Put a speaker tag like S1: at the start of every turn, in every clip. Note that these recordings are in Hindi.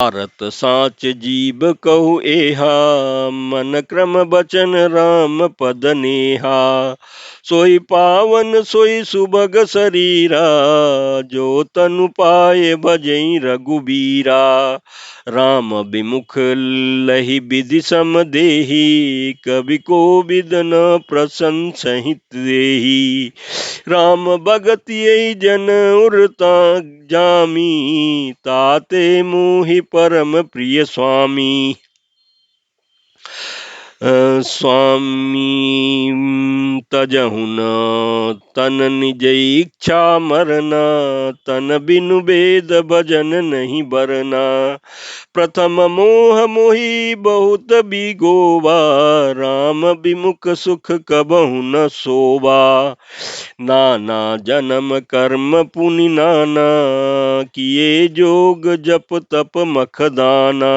S1: भारत साच जीव कहु एहा, मन क्रम बचन राम पद नेहा। सोई पावन सोई सुभग शरीरा, जो तनु पाए भजई रघुबीरा। राम विमुख लहि विधि सम देहि, कवि कोविद न प्रसन्न सहित देहि। राम भगत यही जन उरता जामी, ताते मोहि परम प्रिय स्वामी। स्वामी तजहु न तन निज इच्छा मरना, तन बिनु वेद भजन नहीं बरना। प्रथम मोह मोहि बहुत बिगोवा, राम विमुख सुख कबहु न सोवा। नाना जन्म कर्म पुनि नाना, किए जोग जप तप मखदाना।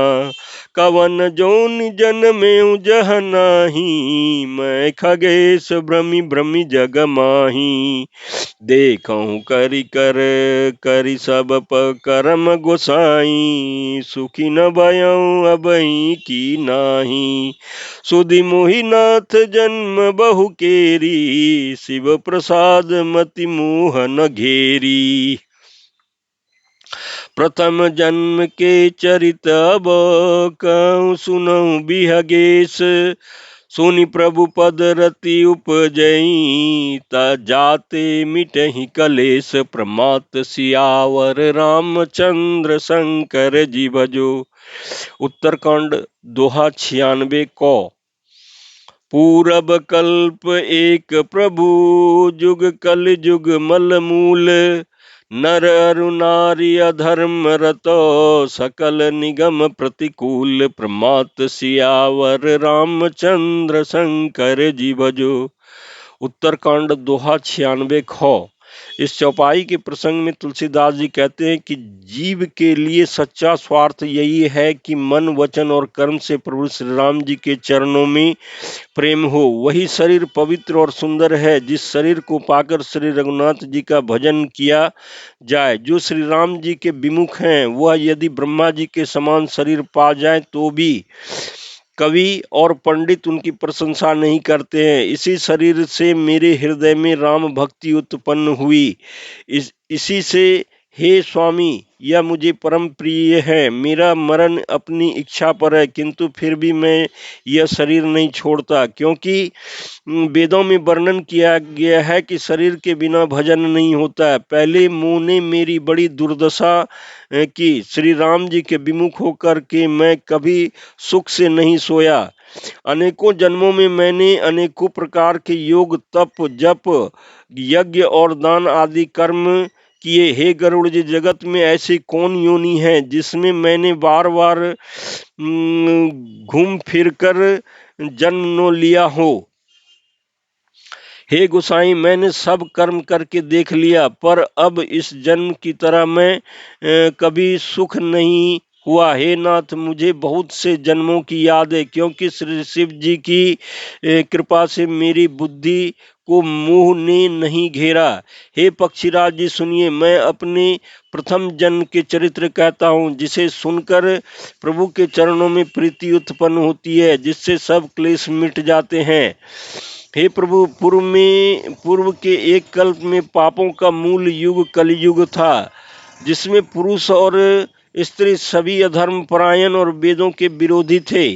S1: कवन जोनि जन्मेउ जह नाही, मैं खगेश भ्रमि भ्रमि जग माही। देखहु करि कर करि सब करम गोसाई, सुखी न भयउ अबहि की नाही। सुधि मोहि नाथ जन्म बहु केरी, शिव प्रसाद मति मोह न घेरी। प्रथम जन्म के चरित अब कहूँ सुनऊ बिहगेश। सुनि प्रभु पद रति उपजई, ता जाते मिटहि कलेश। प्रमात सियावर रामचंद्र शंकर जी भजो। उत्तरकांड दोहा 96 को। पूरब कल्प एक प्रभु, जुग कल जुग मल मूल। नर अरु नारी अधर्म रतो, सकल निगम प्रतिकूल। प्रमात सियावर रामचंद्र शंकर जी भजो। उत्तरकांड दोहा 96 खो। इस चौपाई के प्रसंग में तुलसीदास जी कहते हैं कि जीव के लिए सच्चा स्वार्थ यही है कि मन वचन और कर्म से प्रभु श्री राम जी के चरणों में प्रेम हो। वही शरीर पवित्र और सुंदर है जिस शरीर को पाकर श्री रघुनाथ जी का भजन किया जाए। जो श्री राम जी के विमुख हैं वह यदि ब्रह्मा जी के समान शरीर पा जाए तो भी कवि और पंडित उनकी प्रशंसा नहीं करते हैं। इसी शरीर से मेरे हृदय में राम भक्ति उत्पन्न हुई। इसी से हे स्वामी यह मुझे परम प्रिय है। मेरा मरण अपनी इच्छा पर है, किंतु फिर भी मैं यह शरीर नहीं छोड़ता, क्योंकि वेदों में वर्णन किया गया है कि शरीर के बिना भजन नहीं होता है। पहले मुँह ने मेरी बड़ी दुर्दशा की। श्री राम जी के विमुख होकर के मैं कभी सुख से नहीं सोया। अनेकों जन्मों में मैंने अनेकों प्रकार के योग तप जप यज्ञ और दान आदि कर्म किए। हे गरुड़ जी, जगत में ऐसी कौन योनि है जिसमें मैंने बार बार घूम फिर कर जन्म न लिया हो। हे गोसाई, मैंने सब कर्म करके देख लिया, पर अब इस जन्म की तरह मैं कभी सुख नहीं हुआ। हे नाथ, मुझे बहुत से जन्मों की याद है, क्योंकि श्री शिव जी की कृपा से मेरी बुद्धि को मोह ने नहीं घेरा। हे पक्षीराज जी सुनिए, मैं अपने प्रथम जन्म के चरित्र कहता हूँ, जिसे सुनकर प्रभु के चरणों में प्रीति उत्पन्न होती है, जिससे सब क्लेश मिट जाते हैं। हे प्रभु, पूर्व के एक कल्प में पापों का मूल युग कलयुग था, जिसमें पुरुष और स्त्री सभी अधर्म परायण और वेदों के विरोधी थे।